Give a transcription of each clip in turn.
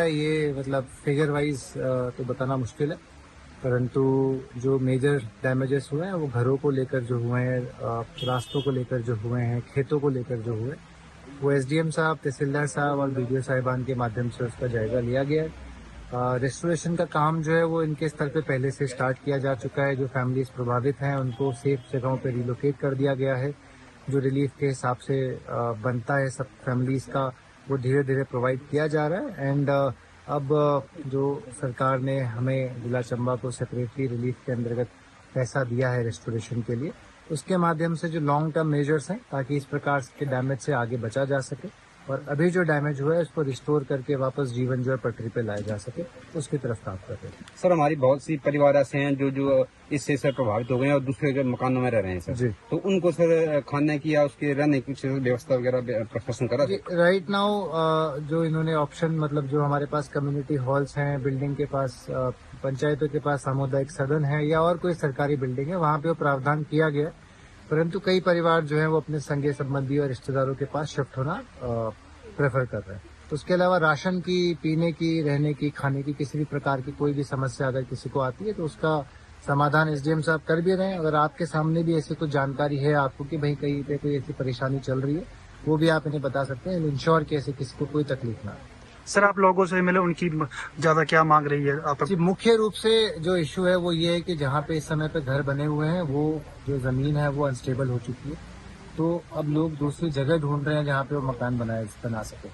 ये मतलब figure wise तो बताना मुश्किल है, परंतु जो मेजर डैमेजेस हुए हैं वो घरों को लेकर जो हुए हैं, रास्तों को लेकर जो हुए हैं, खेतों को लेकर जो हुए, वो एसडीएम साहब, तहसीलदार साहब और बीडीओ साहिबान के माध्यम से उसका जायजा लिया गया है। रेस्टोरेशन का काम जो है वो इनके स्तर पे पहले से स्टार्ट किया जा चुका है। जो फैमिलीज प्रभावित हैं उनको सेफ जगहों पे रिलोकेट कर दिया गया है। जो रिलीफ के हिसाब से बनता है सब फैमिलीज का, वो धीरे धीरे प्रोवाइड किया जा रहा है। एंड अब जो सरकार ने हमें जिला चंबा को सेपरेटली रिलीफ के अंतर्गत पैसा दिया है रेस्टोरेशन के लिए, उसके माध्यम से जो लॉन्ग टर्म मेजर्स हैं ताकि इस प्रकार के डैमेज से आगे बचा जा सके और अभी जो डैमेज हुआ है उसको रिस्टोर करके वापस जीवन जो है पटरी पे लाया जा सके, उसकी तरफ काम कर रहे हैं। सर, हमारी बहुत सी परिवार ऐसे हैं जो इससे सर प्रभावित हो गए हैं और दूसरे जो मकानों में रह रहे हैं सर जी। तो उनको सर खाने की या उसके रहने की कुछ व्यवस्था वगैरह प्रशासन करा? राइट नाउ जो इन्होंने ऑप्शन, मतलब जो हमारे पास कम्युनिटी हॉल्स हैं, बिल्डिंग के पास, पंचायतों के पास सामुदायिक सदन है या और कोई सरकारी बिल्डिंग है, वहाँ पे वो प्रावधान किया गया, परंतु कई परिवार जो है वो अपने संगी संबंधी और रिश्तेदारों के पास शिफ्ट होना प्रेफर कर रहे हैं। तो उसके अलावा राशन की, पीने की, रहने की, खाने की किसी भी प्रकार की कोई भी समस्या अगर किसी को आती है तो उसका समाधान एसडीएम साहब कर भी रहे हैं। अगर आपके सामने भी ऐसी कुछ जानकारी है आपको कि भाई कहीं पे कोई ऐसी परेशानी चल रही है, वो भी आप इन्हें बता सकते हैं। इंश्योर कि ऐसे किसी को कोई तकलीफ ना हो। सर, आप लोगों से मिले, उनकी ज्यादा क्या मांग रही है आप? जी, मुख्य रूप से जो इश्यू है वो ये है कि जहाँ पे इस समय पे घर बने हुए हैं वो जो जमीन है वो अनस्टेबल हो चुकी है, तो अब लोग दूसरी जगह ढूंढ रहे हैं जहाँ पे वो मकान बना सके।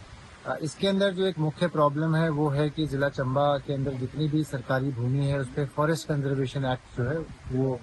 इसके अंदर जो एक मुख्य प्रॉब्लम है वो है कि जिला चंबा के अंदर जितनी भी सरकारी भूमि है उस पर फॉरेस्ट कंजर्वेशन एक्ट जो है वो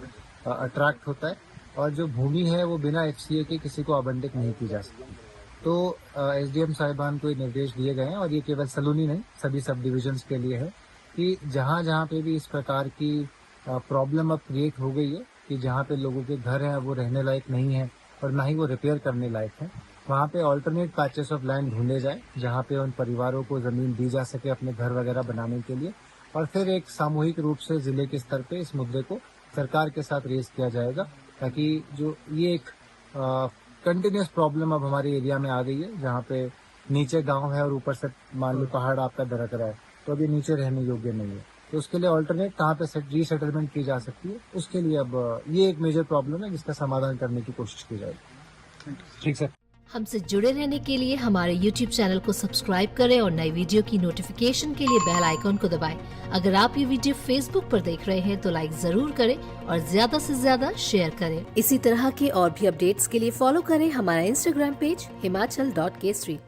अट्रैक्ट होता है और जो भूमि है वो बिना एफसीए के किसी को आवंटित नहीं की जा सकती। तो एसडीएम साहिबान को ये निर्देश दिए गए हैं और ये केवल सलूनी नहीं सभी सब डिविजन्स के लिए है कि जहाँ जहाँ पे भी इस प्रकार की प्रॉब्लम अब क्रिएट हो गई है कि जहाँ पे लोगों के घर हैं वो रहने लायक नहीं है और ना ही वो रिपेयर करने लायक है, वहाँ पे ऑल्टरनेट पैचेस ऑफ लैंड ढूंढे जाए जहाँ पे उन परिवारों को जमीन दी जा सके अपने घर वगैरह बनाने के लिए, और फिर एक सामूहिक रूप से जिले के स्तर पे इस मुद्दे को सरकार के साथ रेज किया जाएगा ताकि जो ये एक कंटिन्यूस प्रॉब्लम अब हमारे एरिया में आ गई है जहाँ पे नीचे गांव है और ऊपर से मान लो पहाड़ आपका दरक रहा है, तो अभी नीचे रहने योग्य नहीं है, तो उसके लिए ऑल्टरनेट कहाँ पे रीसेटलमेंट की जा सकती है, उसके लिए अब ये एक मेजर प्रॉब्लम है जिसका समाधान करने की कोशिश की जाएगी। ठीक सर। हमसे जुड़े रहने के लिए हमारे YouTube चैनल को सब्सक्राइब करें और नई वीडियो की नोटिफिकेशन के लिए बेल आइकॉन को दबाएं। अगर आप ये वीडियो Facebook पर देख रहे हैं तो लाइक जरूर करें और ज्यादा से ज्यादा शेयर करें। इसी तरह के और भी अपडेट्स के लिए फॉलो करें हमारा Instagram पेज himachal.k3।